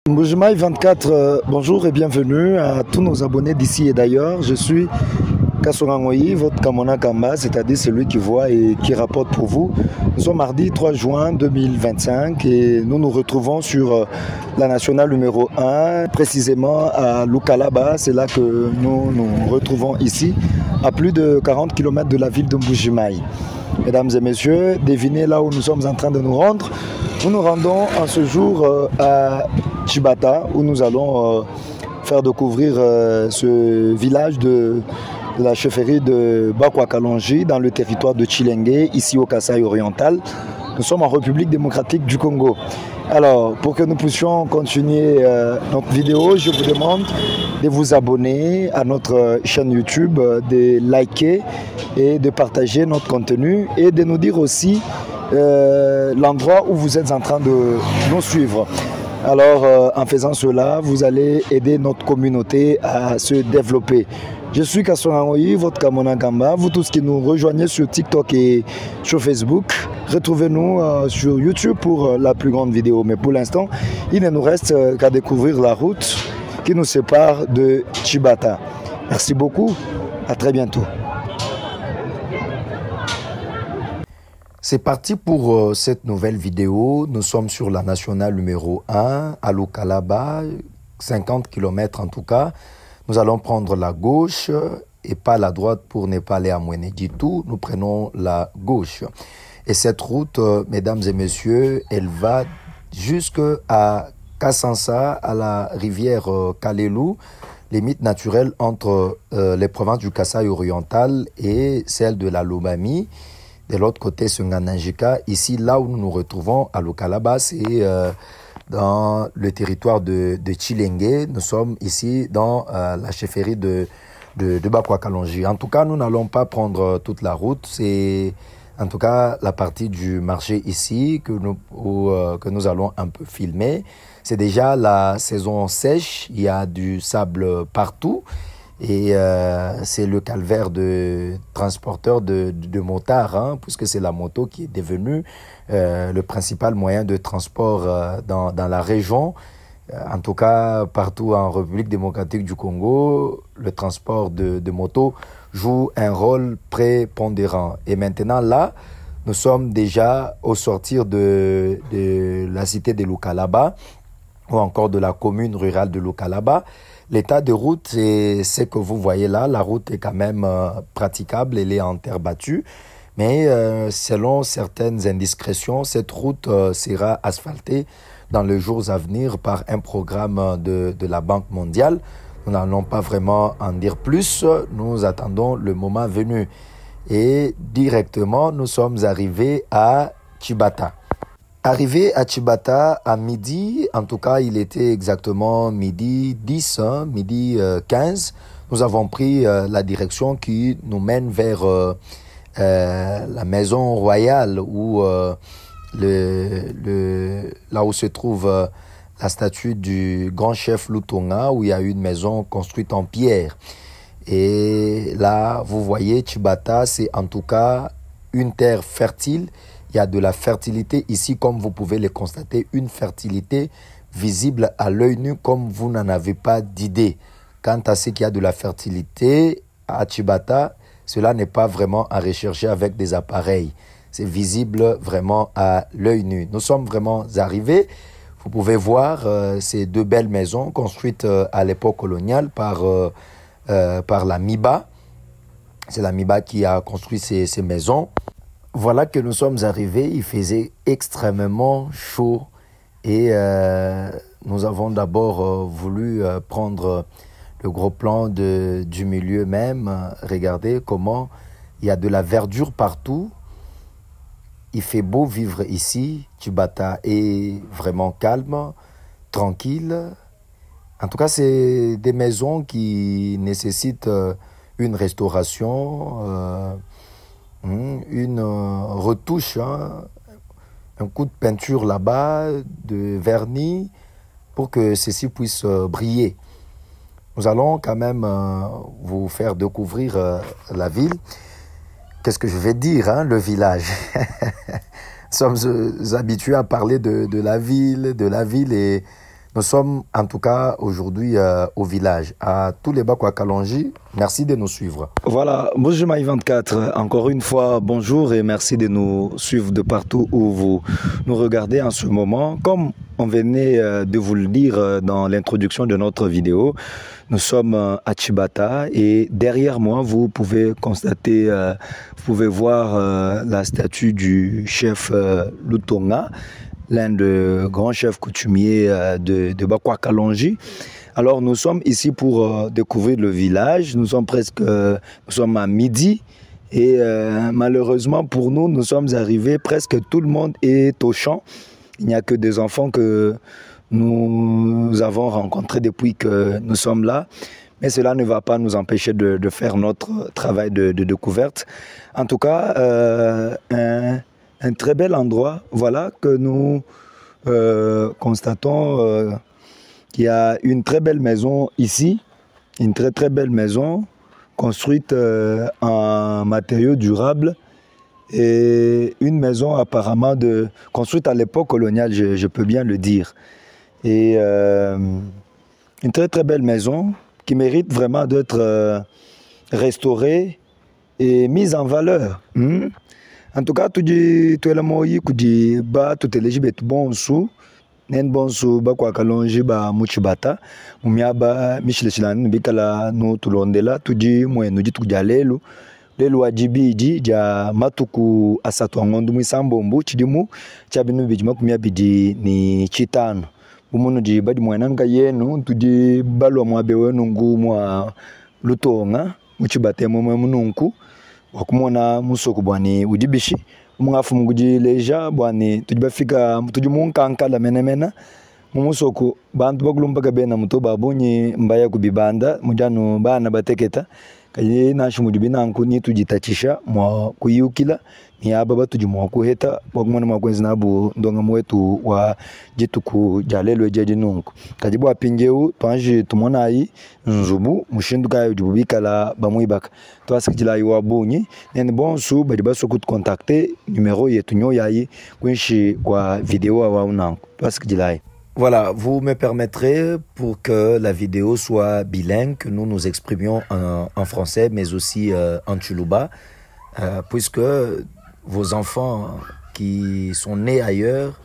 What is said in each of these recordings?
Mbujimaï 24, bonjour et bienvenue à tous nos abonnés d'ici et d'ailleurs. Je suis Kassorangoyi, votre Kamona Kamba, c'est-à-dire celui qui voit et qui rapporte pour vous. Nous sommes mardi 3 juin 2025 et nous nous retrouvons sur la nationale numéro 1, précisément à Lukalaba. C'est là que nous nous retrouvons ici, à plus de 40 km de la ville de Mbujimaï. Mesdames et messieurs, devinez là où nous sommes en train de nous rendre. Nous nous rendons en ce jour à Chibata, où nous allons faire découvrir ce village de la chefferie de Bakwa-Kalonji dans le territoire de Tshilenge, ici au Kasaï oriental. Nous sommes en République démocratique du Congo. Alors, pour que nous puissions continuer notre vidéo, je vous demande de vous abonner à notre chaîne YouTube, de liker et de partager notre contenu et de nous dire aussi l'endroit où vous êtes en train de nous suivre. Alors, en faisant cela, vous allez aider notre communauté à se développer. Je suis Kassorangoyi, votre Kamona Kamba. Vous tous qui nous rejoignez sur TikTok et sur Facebook, retrouvez-nous sur YouTube pour la plus grande vidéo. Mais pour l'instant, il ne nous reste qu'à découvrir la route qui nous sépare de Chibata. Merci beaucoup, à très bientôt. C'est parti pour cette nouvelle vidéo. Nous sommes sur la nationale numéro 1 à Lukalaba, 50 km en tout cas. Nous allons prendre la gauche et pas la droite pour ne pas aller à Mouene du tout. Nous prenons la gauche. Et cette route, mesdames et messieurs, elle va jusqu'à Kassansa, à la rivière Kalelou, limite naturelle entre les provinces du Kasaï oriental et celle de la Lomami. De l'autre côté, Sungananjika. Ici, là où nous nous retrouvons, à Lukalaba, c'est dans le territoire de Tshilenge. Nous sommes ici dans la chefferie de Bakwa-Kalonji. En tout cas, nous n'allons pas prendre toute la route. C'est en tout cas la partie du marché ici que nous allons un peu filmer. C'est déjà la saison sèche. Il y a du sable partout. Et c'est le calvaire de transporteurs de motards, hein, puisque c'est la moto qui est devenue le principal moyen de transport dans la région. En tout cas, partout en République démocratique du Congo, le transport de moto joue un rôle prépondérant. Et maintenant, là, nous sommes déjà au sortir de la cité de Lukalaba, ou encore de la commune rurale de Lukalaba. L'état de route, c'est ce que vous voyez là. La route est quand même praticable, elle est en terre battue. Mais selon certaines indiscrétions, cette route sera asphaltée dans les jours à venir par un programme de la Banque mondiale. Nous n'allons pas vraiment en dire plus. Nous attendons le moment venu. Et directement, nous sommes arrivés à Chibata. Arrivé à Chibata à midi, en tout cas il était exactement midi 10, midi 15, nous avons pris la direction qui nous mène vers la maison royale où, là où se trouve la statue du grand chef Lutonga, où il y a une maison construite en pierre. Et là, vous voyez, Chibata, c'est en tout cas une terre fertile. Il y a de la fertilité ici, comme vous pouvez le constater, une fertilité visible à l'œil nu, comme vous n'en avez pas d'idée. Quant à ce qu'il y a de la fertilité à Chibata, cela n'est pas vraiment à rechercher avec des appareils. C'est visible vraiment à l'œil nu. Nous sommes vraiment arrivés. Vous pouvez voir ces deux belles maisons construites à l'époque coloniale par la MIBA. C'est la MIBA qui a construit ces maisons. Voilà que nous sommes arrivés, il faisait extrêmement chaud et nous avons d'abord voulu prendre le gros plan du milieu même. Regardez comment il y a de la verdure partout. Il fait beau vivre ici. Chibata est vraiment calme, tranquille. En tout cas, c'est des maisons qui nécessitent une restauration, une retouche, hein, un coup de peinture là-bas, de vernis, pour que ceci puisse briller. Nous allons quand même vous faire découvrir la ville. Qu'est-ce que je vais dire, hein, le village. Nous sommes habitués à parler de la ville et Nous sommes en tout cas aujourd'hui au village, à tous les Bakwa Kalonji. Merci de nous suivre. Voilà, bonjour Maï 24. Encore une fois, bonjour et merci de nous suivre de partout où vous nous regardez en ce moment. Comme on venait de vous le dire dans l'introduction de notre vidéo, nous sommes à Chibata et derrière moi, vous pouvez constater, vous pouvez voir la statue du chef Lutonga, l'un des grands chefs coutumiers de Bakwa Kalonji. Alors nous sommes ici pour découvrir le village, nous sommes à midi et malheureusement pour nous, nous sommes arrivés, presque tout le monde est au champ. Il n'y a que des enfants que nous avons rencontrés depuis que nous sommes là. Mais cela ne va pas nous empêcher de faire notre travail de découverte. En tout cas, un très bel endroit, voilà, que nous constatons qu'il y a une très belle maison ici, une très belle maison construite en matériaux durables et une maison apparemment construite à l'époque coloniale, je peux bien le dire. Et une très belle maison qui mérite vraiment d'être restaurée et mise en valeur. En tout cas, tu es là, tu ba tu te legi bet bonsu, nen bonsu Bakwa Kalonji ba Muchibata, mumiaba Michel bikala no tulondela, tu di mwe no jitu jalelu, lelu ajibiji ja matuku asatu ngondu mwisambombu chidimu chabinu bijima kumia bidi ni chitano. Bumuno di badi mwenanga yenu tu di balwa mwabe wenu ngu mwa Lutonga, Muchibata mwe mununku. Wakumona musoko bwani udibishi umungafu mugudi leja bwani tujibafika tujimunkankala menemena mumusoko bantu bagulumbaga bena muto babunyi mbaya kubibanda mujano bana bateketa kaye nashu mudibinanku ni tujitachisha mwa kuyukila ni ababa tujimwa kuheta wakumona makwenzi nabu ndonga mwetu wa jituku jalelo jeje nunku kajibu apingeu twanji tumona yi nzubu mushinduka yujubikala bamwibaka twasikijila yiwabunyi nene bonsu badibaso contacter numéro yetu nyoyayi kwinshi kwa vidéo wa unanku twasikijila. Voilà, vous me permettrez pour que la vidéo soit bilingue, que nous nous exprimions en français, mais aussi en Tchoulouba, puisque vos enfants qui sont nés ailleurs,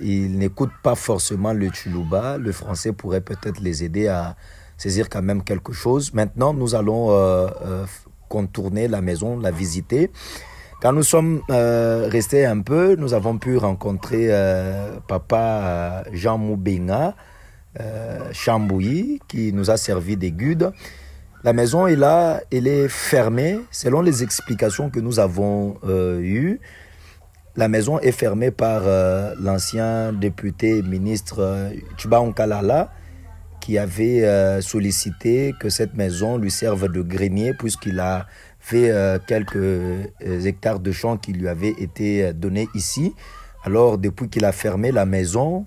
ils n'écoutent pas forcément le Tchoulouba. Le français pourrait peut-être les aider à saisir quand même quelque chose. Maintenant, nous allons contourner la maison, la visiter. Quand nous sommes restés un peu, nous avons pu rencontrer papa Jean Moubenga, Chambouyi, qui nous a servi des guides. La maison est là, elle est fermée. Selon les explications que nous avons eues, la maison est fermée par l'ancien député ministre Tchouba Onkalala, qui avait sollicité que cette maison lui serve de grenier puisqu'il a fait quelques hectares de champs qui lui avaient été donnés ici. Alors, depuis qu'il a fermé la maison,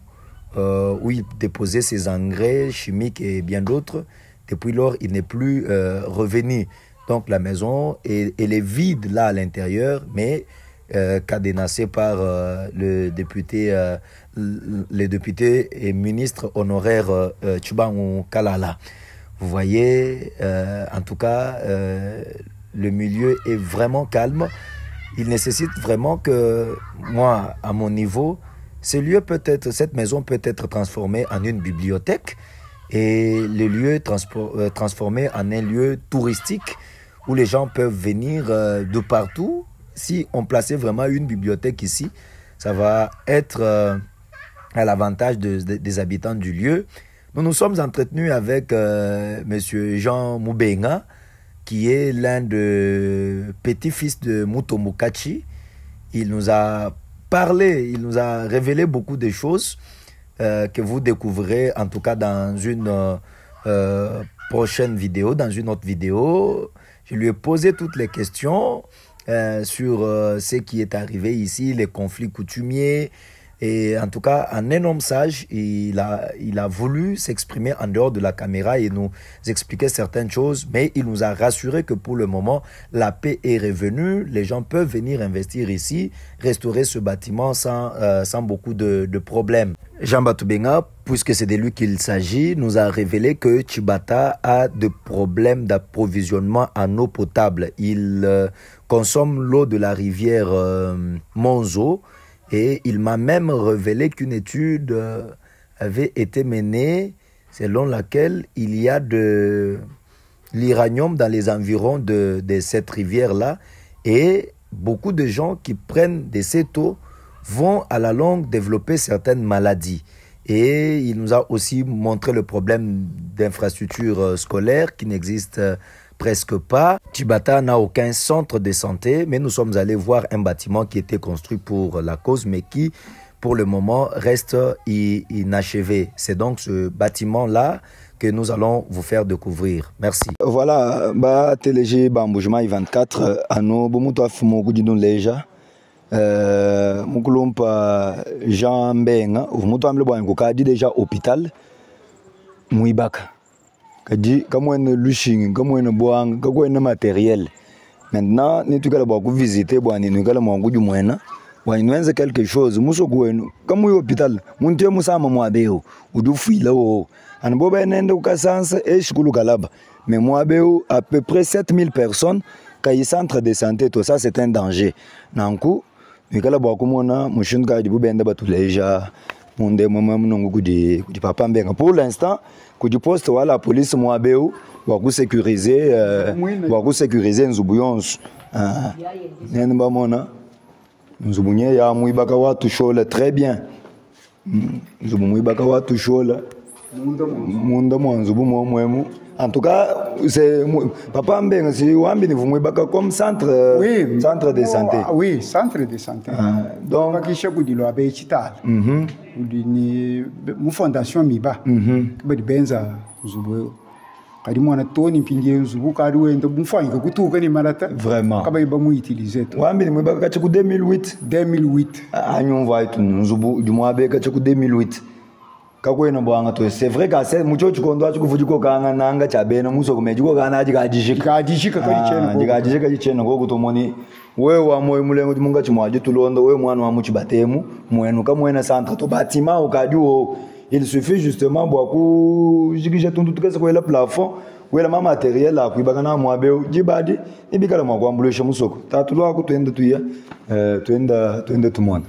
où il déposait ses engrais chimiques et bien d'autres, depuis lors, il n'est plus revenu. Donc, la maison, elle est vide là à l'intérieur, mais cadenassée par le député et ministre honoraire Tchouba Kalala. Vous voyez, en tout cas, le milieu est vraiment calme. Il nécessite vraiment que moi, à mon niveau, cette maison peut être transformée en une bibliothèque et le lieu transformé en un lieu touristique où les gens peuvent venir de partout. Si on plaçait vraiment une bibliothèque ici, ça va être à l'avantage des habitants du lieu. Nous nous sommes entretenus avec monsieur Jean Moubenga, qui est l'un des petits-fils de Mutombo Kachi. Il nous a parlé, il nous a révélé beaucoup de choses que vous découvrirez en tout cas dans une prochaine vidéo, dans une autre vidéo. Je lui ai posé toutes les questions sur ce qui est arrivé ici, les conflits coutumiers. Et en tout cas, en un homme sage, il a voulu s'exprimer en dehors de la caméra et nous expliquer certaines choses, mais il nous a rassuré que pour le moment, la paix est revenue, les gens peuvent venir investir ici, restaurer ce bâtiment sans beaucoup de problèmes. Jean Batoubenga, puisque c'est de lui qu'il s'agit, nous a révélé que Chibata a des problèmes d'approvisionnement en eau potable. Il consomme l'eau de la rivière Monzo et il m'a même révélé qu'une étude avait été menée selon laquelle il y a de l'uranium dans les environs de cette rivière-là et beaucoup de gens qui prennent de cette eau vont à la longue développer certaines maladies. Et il nous a aussi montré le problème d'infrastructures scolaires qui n'existent presque pas. Chibata n'a aucun centre de santé, mais nous sommes allés voir un bâtiment qui était construit pour la cause, mais qui, pour le moment, reste inachevé. C'est donc ce bâtiment-là que nous allons vous faire découvrir. Merci. Voilà, téléger Bamboujema 24, ano bomuto afumo kujinu leja. Mukulumpa Jean Mbenga umutu amle bwangu kadi déjà hôpital muibaka kadi kamwene lushingi kamwene bwanga kakwene matériel maintenant nitukala bwa ku visiter bwani nikala mwangu jumwena bwani nwenze quelque chose muso kwenu kamu hôpital muntie musama mwabeo udufuila wo anbo benende ukasansa eshikulu kalaba mais mwabeo à peu près 7000 personnes kay centre de santé tout ça c'est un danger nanku nikala bwa kumona mushunga di bubenda batuleja munde mama mnongo kudi papa Mbenga pour l'instant kudi poste wala police mwabeu wa ku sécuriser nzubuyonso nene mona nzubunye ya muibaka watu shola très bien nzubu muibaka watu shola munda mwanzubu mwemu. En tout cas, c'est Papa Mbenga, si Wambi vous m'avez comme centre, oui, centre de santé. Oui, centre de santé. Donc, qui est de l'OAB Chital, une fondation Miba, qui est benza Zubo. Kadi mwana toni pingie Zubo kadi wenda mufanya kutuka ni malata. Vraiment. Kaba iba mu utiliser. Wambi ni mweba kachiku 2008. 2008. Anyumva itu Zubo du mwabe kachiku 2008. C'est vrai que c'est mucho chikondo achikuvujiko kanga nanga chabena muso kumejiko kana ajikajishika kalichena ko kutomoni wewe wa moyo mulengo munga chimwaje tulondo wewe mwana wa muchibatemu mwenu kamwena centre to bâtiment okajuo il suffit justement bwa ku jikija tundu tukese ko la plafond wela ma matériel la kuibaka na mwabeo jibadi ibikala mwa kwambulisha musoko tatulwa ku twenda tuya twenda tumona.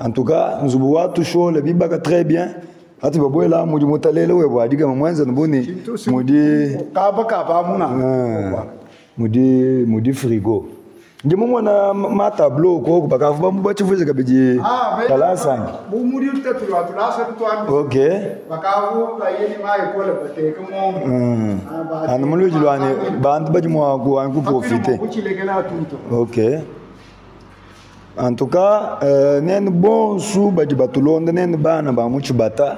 En tout cas, nous avons toujours le bibaka très bien. Ati babwe la mudi motalele we bwadi kama mwanza nbuni mudi kaba muna mudi frigo. Ndi mumona ma tableau ko bakafu ba mubachivuze kabiji kalasangi. Mudi utatu wa tulasa tutwambi. Okay. Bakafu kayeni mai ko le bateka mo. Anu muluje lwane bantu bajimwa ko anku profiter. Okay. En tout cas, nen bon sou badi batulonde nen bana ba muchibata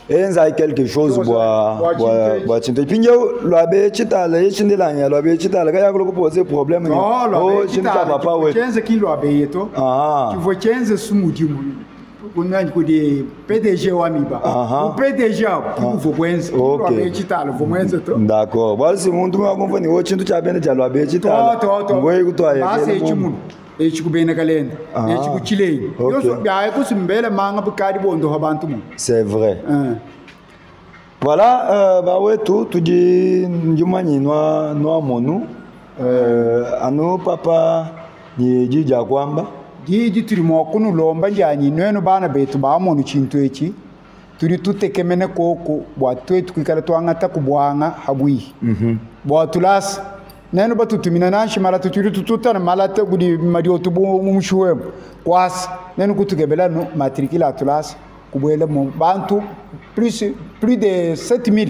enza quelque chose boa chinto pinyo lwabe chitala yechindilanya lwabe chitala kaya ko poser problème oh chitala papa we 15 kilo abe yeto tu vois 15 sumudi mu kunani kudi PDG wa Miba o PDG pour vous kwenza lwabe chitala vous mwenza to d'accord basi muntu ngakomfani wo chinto cha bene cha lwabe chitala ngoyi kutwaye basi chimuntu echikubena kalenda echikuchileni yoso byaye kusimbele manga bukadi bondo habantu mu c'est vrai voilà ba wetu tudi njumanyi no monu anu papa ni jija kwamba jiji turi mo kunu lomba njanyi neno bana betu ba monu chintu echi turi tutekemene koko bwa twetu kwikala twangata kubwanga habwi bwa tulas neno batutumina nanshi mara tuturi tututana malata gudi madio tubu mumushuwe kwas neno kutugebela no matricule tulas kubwela mu bantu plus de 7000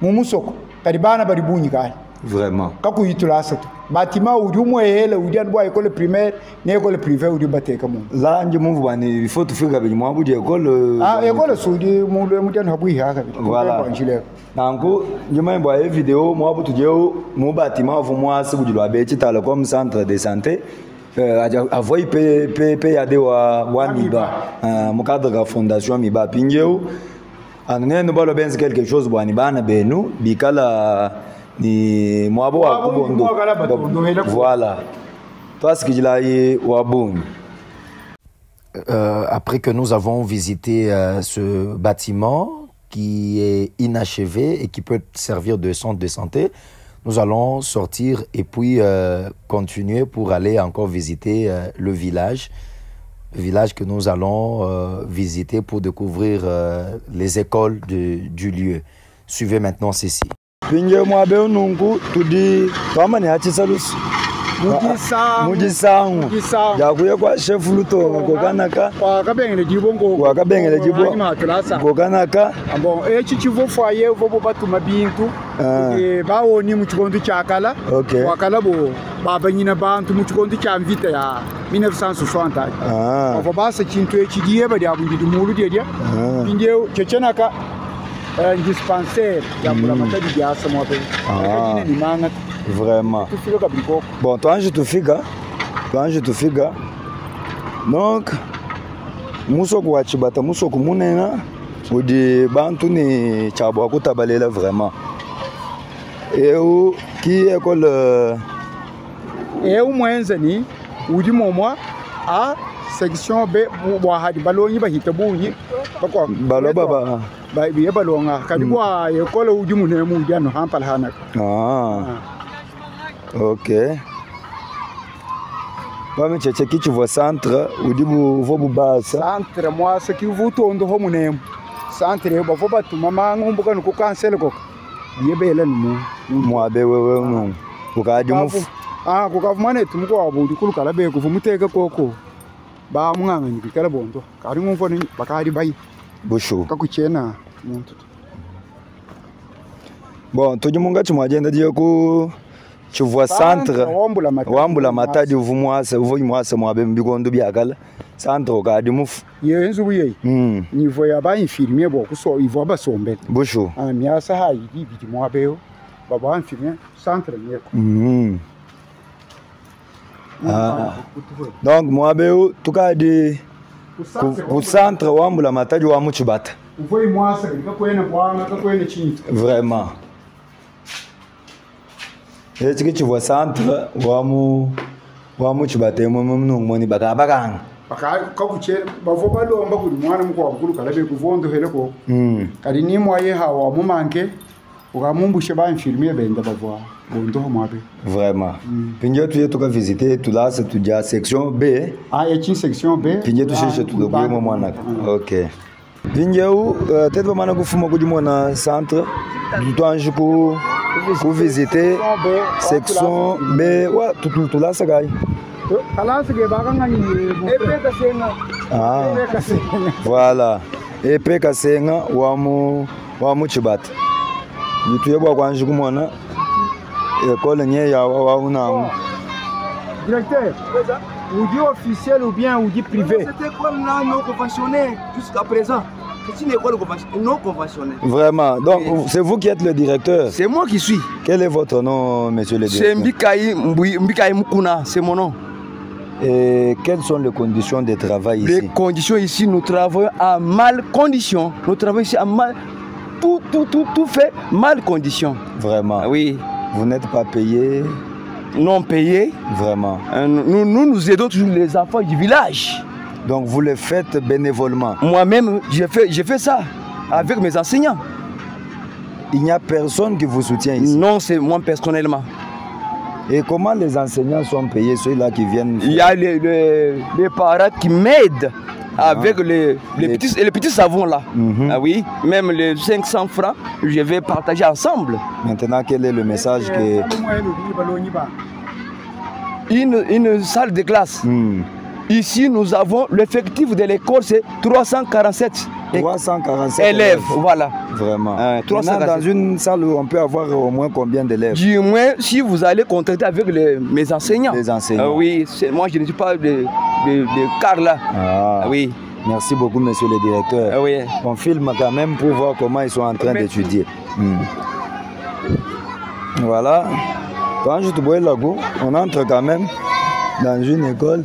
mumusoko karibana bari bunyi kai vraiment kaku yitulasa tu batima udumo hele udian boy école primaire ne école privée udi bateka mu là nje mu bani il faut tu fika be mwabu de école école sudi mu le mudian habui haka voilà nangu njema mbo e vidéo mwabu tujeo mu batima vu mwasi kujilwa be chitala comme centre de santé avoyi pe yade wa Miba mu cadre de fondation Miba pinjeu anene balo benzi quelque chose bwani bana benu bikala ni mwabo wa kubondo voilà toi ce que je l'ai wabuni après que nous avons visité ce bâtiment qui est inachevé et qui peut servir de centre de santé, nous allons sortir et puis continuer pour aller encore visiter le village que nous allons visiter pour découvrir les écoles du lieu. Suivez maintenant ceci. Mujisangu yakuye kwa chef Lutongo kokanaka wakabengele jibongo wakabengele jibo kokanaka bon echi chivofaye vobo batuma bintu bawoni mu chikondo chakala wakala bo babanyina bantu mu chikondo cha mvita ya 1960 avo basa chintu echi dieba dia bundidu mulu dia injeu chechenaka dispensaire ya kula matadi dia samo pe ni manga. Vraiment. Bon, toi, je te figa. Donc, musoko wachibata musoko munena udi bantu ni chabo akutabalela vraiment. Et où qui école et où mwenza ni udi momwa a section B bwa hadi balonyi bahitabunyi bakwa balo baba ba biye balonga kadibwa école udi munemu jano hampala hanaka. Ok. Vamos checker qui tu vois centre ou du vous base. Centre moi ce qui vous tourne de homonem. Centre ba faut pas tout maman on bukan ko cancel ko. Yebele no. Moi be wewe no. Ko ka di mu. Ko ka mane tum ko abu di kula be ko fu muteka koko. Ba mu nganga ni kala bondo. Ka ri mu fo ni ba ka di bay. Bosho. Ka ku chena muntu. Bon, to dimunga tu agenda dia ko tu vois centre wambula matadi uvumwasa uvumwasa mwabe mbikondo byakala centre kadi mufu yenzu buye nivo ya ba infirmier bo kuso ivo ba sombe bushu miasa ha yi biti mwabe baba infirmier centre ne donc mwabe tukadi ku centre wambula matadi wa muchibata uvo mwasa kwena bwana kwena chini vraiment. Est-ce que tu vois centre wamu chibate munu moni bakabakanga ka kuche bavo balomba kuli mwana mko abukulu kalabe kuvondo heleko kali ni moye hawa mu manke ukamumbushe ba infirmier benda bavo bondo mabe vraiment. Pinje tu yetu ka visiter tu là c'est tu dia section B et section B pinje tu cherche tout le bon mwana. OK. Pinje ou tete mana kufuma kujimona centre du temps juko pour visiter section B ouais tout là ça gagne voilà et pekasenga wamu chibata yutuye bwa kwanje kumona école nye ya wa una directeur ou dit officiel ou bien ou dit privé cette école là non conventionnée jusqu'à présent. C'est une école non conventionnelle. Vraiment. Donc, c'est vous qui êtes le directeur? C'est moi qui suis. Quel est votre nom, monsieur le directeur? C'est Mbikaï Mukuna, c'est mon nom. Et quelles sont les conditions de travail ici? Les conditions ici, nous travaillons à mal conditions. Nous travaillons ici à mal... Tout fait mal conditions. Vraiment? Oui. Vous n'êtes pas payé? Non payé. Vraiment? Nous aidons toujours les enfants du village. Donc vous le faites bénévolement? Moi-même, j'ai fait ça avec mes enseignants. Il n'y a personne qui vous soutient ici? Non, c'est moi personnellement. Et comment les enseignants sont payés, ceux-là qui viennent? Il y a les parents qui m'aident avec les petits savons là. Ah oui, même les 500 francs, je vais partager ensemble. Maintenant, quel est le message que... Une salle de classe. Ici, nous avons l'effectif de l'école, c'est 347 élèves. Voilà. Vraiment. 347. Dans une salle où on peut avoir au moins combien d'élèves? Du moins, si vous allez contacter avec mes enseignants. Les enseignants. Oui, moi je ne suis pas de car là. Oui. Merci beaucoup, monsieur le directeur. Oui. On filme quand même pour voir comment ils sont en train d'étudier. Voilà. Quand je te vois là, on entre quand même dans une école.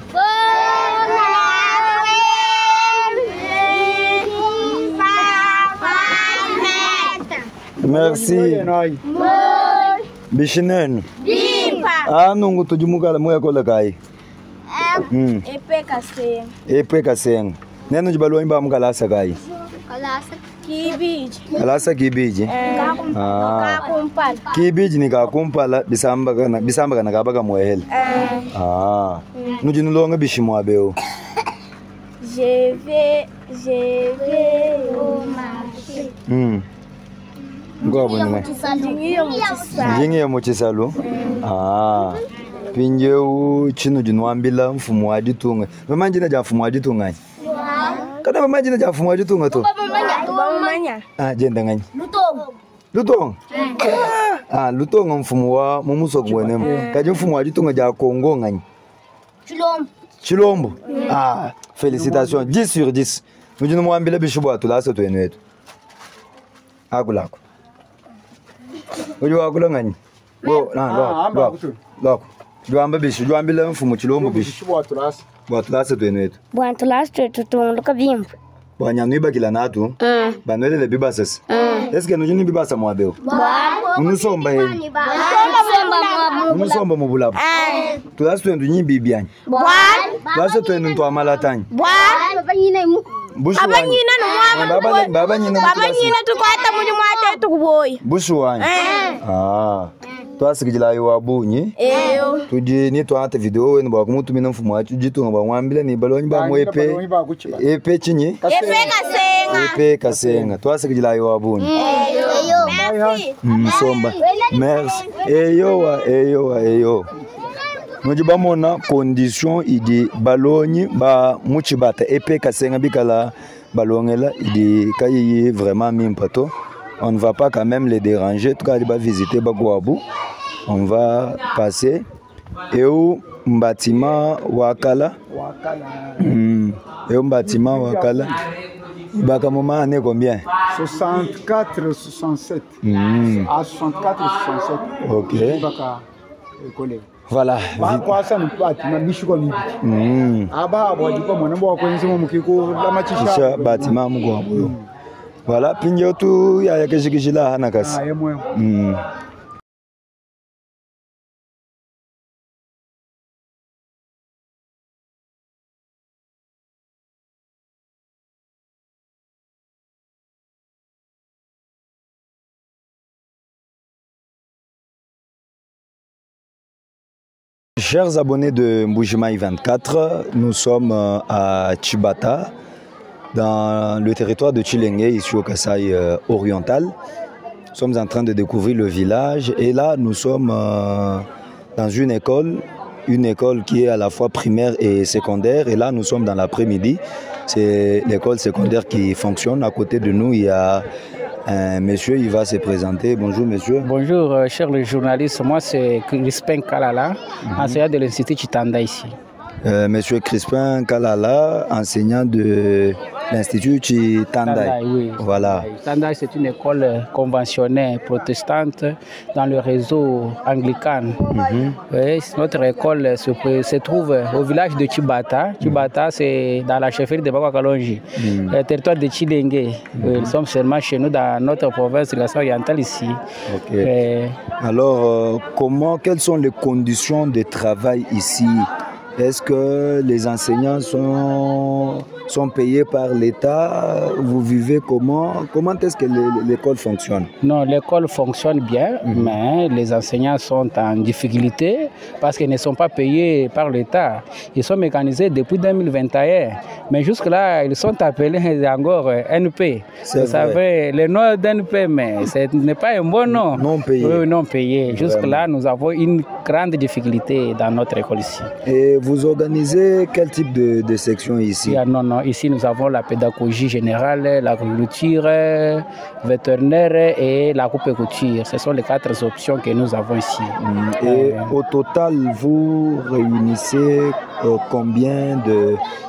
Merci. Bishinen. Ah, nungu tujumuka la moya kola kai. Epe Kasenga. Epe Kasenga. Neno jibalo imba mkalasa kai. Kalasa Kibiji. Kalasa Kibiji. Kakumpala. Kibiji ni kakumpala bisamba kana kabaka mwehele. Nujinulonga bishimwa beo. Je vais au marché. Ngobo ngai. Njingiye muchisalu. Pinjeu chino jinwambila mfumo wa ditunga. Mamanje na ja mfumo wa ditunga. Kada mamanje na ja mfumo wa ditunga to. Bamanya. Jenda ngani. Lutongo. Lutongo. Lutongo mfumo wa mumuso kwene. Kaje mfumo wa ditunga ja Kongo ngani. Chilombo. Félicitations. 10 sur 10. Nous disons moi ambile bishubo atula se to enetu. Akulako. Ojo akula ngani. Loko. Juamba bishu, juambile mfumo chilombo bishu. Bishubo atula. Atula se to enetu. Atula se to tondoka bimba. Banyanwiba kila natu. Banwele le bibasas. Est-ce que nous jini bibasa mwabeo? Unusomba heli. Unusomba mubulabu. Tulasi tuendu nyi bibiani. Tulasi tuendu ntu amalatani. Abanyina no Babanyina tukwata muri mwate tukuboye. Bushuwani. Twasi kijila iwabunyi. Tuji ni twate video wenu ba kumutumina mfumo wacu jitunga ba mwambile ni balonyi ba mwepe. Epe chinyi. Epe Kasenga. Twasi kijila iwabunyi. Somba. Merci. Eyo. Nojiba mona condition idi balonyi ba muchibata Epe Kasenga bikala balongela idi kayi vraiment mimpato. On ne va pas quand même les déranger. Tout cas, il va visiter Bagouabou. On va passer. Et où bâtiment Wakala. Et où bâtiment Wakala. Baka moment année combien? 64, 67. 64, 67. Ok. Baka école. Voilà. Kwa sana bâtiment bishuko libi. Aba abwadiko mwana mwa kwenzi mu mukiko la machisha. Bâtiment Mugwabou. Voilà, pinyo tu ya keshikishila hanakasi. Chers abonnés de Mbujimayi 24, nous sommes à Chibata, dans le territoire de Chilenge, ici au Kasaï oriental. Nous sommes en train de découvrir le village et là nous sommes dans une école qui est à la fois primaire et secondaire, et là nous sommes dans l'après-midi. C'est l'école secondaire qui fonctionne. À côté de nous il y a un monsieur, il va se présenter. Bonjour monsieur. Bonjour chers journalistes, moi c'est Crispin Kalala, enseignant de l'Institut Chitanda ici. Monsieur Crispin Kalala, enseignant de l'Institut Chitandai. Oui. Voilà. Chitandai, c'est une école conventionnelle protestante dans le réseau anglican. Oui, notre école se trouve au village de Chibata. Chibata, c'est dans la chefferie de Bakakalonji, le territoire de Chilenge. Nous sommes seulement chez nous dans notre province de la orientale ici. Okay. Alors, quelles sont les conditions de travail ici? Est-ce que les enseignants sont payés par l'État? Vous vivez comment? Comment est-ce que l'école fonctionne? Non, l'école fonctionne bien, mais les enseignants sont en difficulté parce qu'ils ne sont pas payés par l'État. Ils sont mécanisés depuis 2021, mais jusque-là, ils sont appelés encore NP. Vous savez, le nom d'NP, mais ce n'est pas un bon nom. Non payé. Oui, non payé. Jusque-là, nous avons une grande difficulté dans notre école ici. Et vous organisez quel type de section ici? Non, ici nous avons la pédagogie générale, l'agriculture, vétérinaire et la coupe-couture. Ce sont les 4 options que nous avons ici. Et au total, vous réunissez combien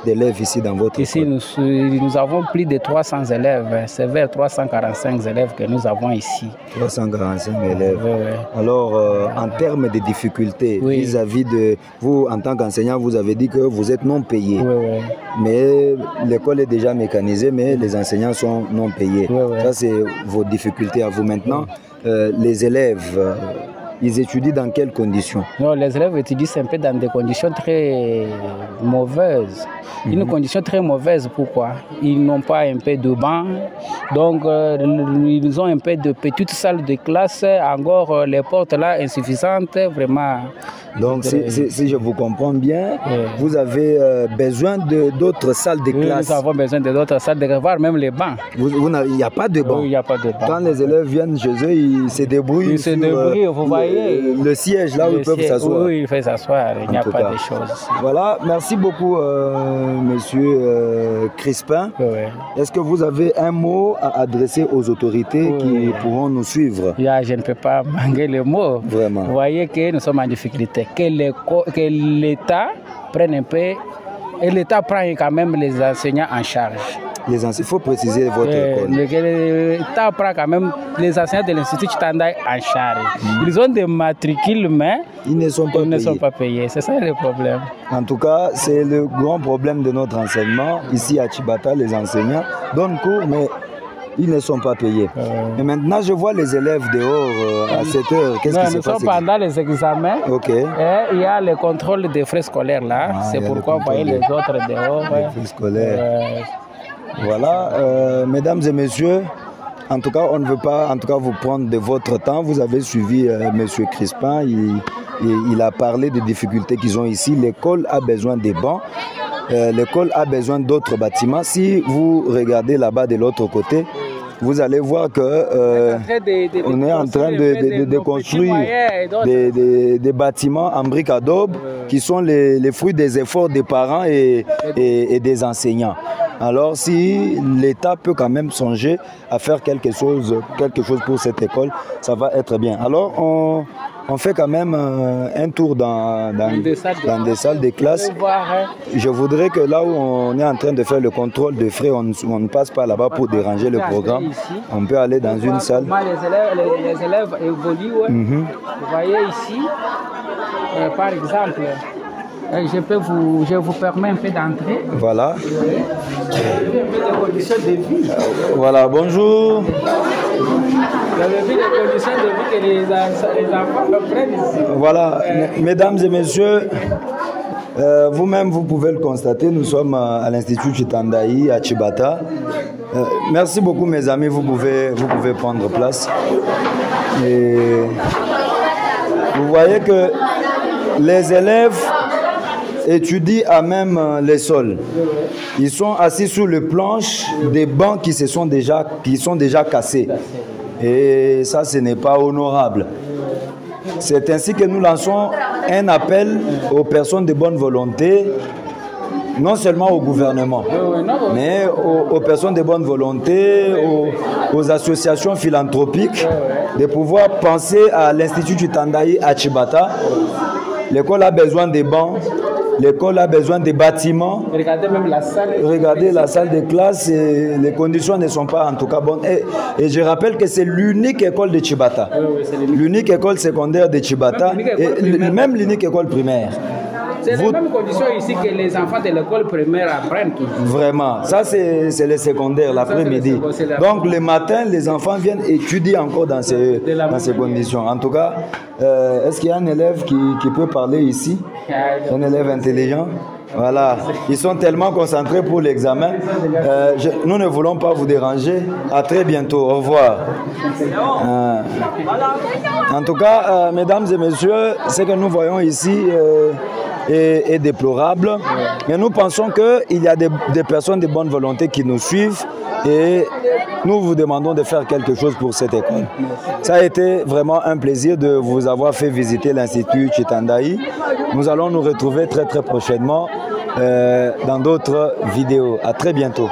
d'élèves ici dans votre école? Ici, nous avons plus de 300 élèves. C'est vers 345 élèves que nous avons ici. 345 élèves. Oui. Alors, en termes de difficultés, vis-à-vis de vous, en tant qu'enseignant, vous avez dit que vous êtes non payé. Oui. Mais l'école est déjà mécanisée, mais les enseignants sont non payés. Ça, c'est vos difficultés à vous. Maintenant, les élèves, ils étudient dans quelles conditions? Non, les élèves étudient un peu dans des conditions très mauvaises. Une condition très mauvaise, pourquoi? Ils n'ont pas un peu de banc, donc ils ont un peu de petites salles de classe, encore les portes là insuffisantes, vraiment. Donc si je vous comprends bien, vous avez besoin d'autres salles de classe. Nous avons besoin d'autres salles de classe, voire même les bancs. Il n'y a pas de banc. Oui, il n'y a pas de banc. Quand les élèves viennent chez eux, ils se débrouillent. Ils se débrouillent, vous voyez. Le siège là où ils peuvent s'asseoir. Oui, ils peuvent s'asseoir, il n'y a pas de choses. Voilà, merci beaucoup monsieur Crispin. Oui. Est-ce que vous avez un mot à adresser aux autorités qui pourront nous suivre? Je ne peux pas manquer le mot. Vraiment. Vous voyez que nous sommes en difficulté. Que l'État prenne un peu, et l'État prend quand même les enseignants en charge. Il faut préciser votre école. L'État prend quand même les enseignants de l'Institut Chitandaï en charge. Ils ont des matricules, mais ils ne sont pas payés. C'est ça le problème. En tout cas, c'est le grand problème de notre enseignement. Ici à Tchibata, les enseignants donnent cours, mais ils ne sont pas payés. Et maintenant, je vois les élèves dehors à 7 heures. Qu'est-ce qui se passe? Nous sommes pendant les examens. Ok. Et il y a le contrôle des frais scolaires là. C'est pourquoi vous voyez les autres dehors. Les frais scolaires. Voilà, mesdames et messieurs, en tout cas, on ne veut pas vous prendre de votre temps. Vous avez suivi monsieur Crispin. Il a parlé des difficultés qu'ils ont ici. L'école a besoin des bancs. L'école a besoin d'autres bâtiments. Si vous regardez là-bas de l'autre côté, vous allez voir que on est en train de construire des bâtiments en briques adobe qui sont les fruits des efforts des parents et des enseignants. Alors si l'État peut quand même songer à faire quelque chose pour cette école, ça va être bien. Alors on fait quand même un tour dans des salles de classe. Je voudrais que là où on est en train de faire le contrôle de frais, on ne passe pas là-bas pour déranger le programme. On peut aller dans une salle. Les élèves évoluent. Vous voyez ici, par exemple, je vous permets un peu d'entrer. Voilà. Voilà, bonjour. Vous avez vu les conditions de vie que les enfants prennent ici. Voilà, mesdames et messieurs, vous-même vous pouvez le constater, nous sommes à l'Institut Chitandaï à Tchibata. Merci beaucoup mes amis, vous pouvez prendre place. Et vous voyez que les élèves étudient à même les sols. Ils sont assis sur les planches des bancs qui sont déjà cassés. Et ça, ce n'est pas honorable. C'est ainsi que nous lançons un appel aux personnes de bonne volonté, non seulement au gouvernement, mais aux personnes de bonne volonté, aux associations philanthropiques, de pouvoir penser à l'Institut Chitandaï à Tchibata. L'école a besoin des bancs. L'école a besoin de bâtiments. Regardez même la salle. Regardez la salle de classe. Et les conditions ne sont pas en tout cas bonnes. Et je rappelle que c'est l'unique école de Tchibata. L'unique école secondaire de Tchibata. Et même l'unique école primaire. C'est les mêmes conditions ici que les enfants de l'école primaire apprennent. Vraiment. Ça, c'est le secondaire, l'après-midi. Donc, le matin, les enfants viennent étudier encore dans ces conditions. En tout cas, est-ce qu'il y a un élève qui peut parler ici? Un élève intelligent? Voilà. Ils sont tellement concentrés pour l'examen. Nous ne voulons pas vous déranger. À très bientôt. Au revoir. En tout cas, mesdames et messieurs, ce que nous voyons ici est déplorable. Mais nous pensons qu'il y a des personnes de bonne volonté qui nous suivent et nous vous demandons de faire quelque chose pour cette école. Ça a été vraiment un plaisir de vous avoir fait visiter l'Institut Chitandaï. Nous allons nous retrouver très prochainement dans d'autres vidéos. À très bientôt.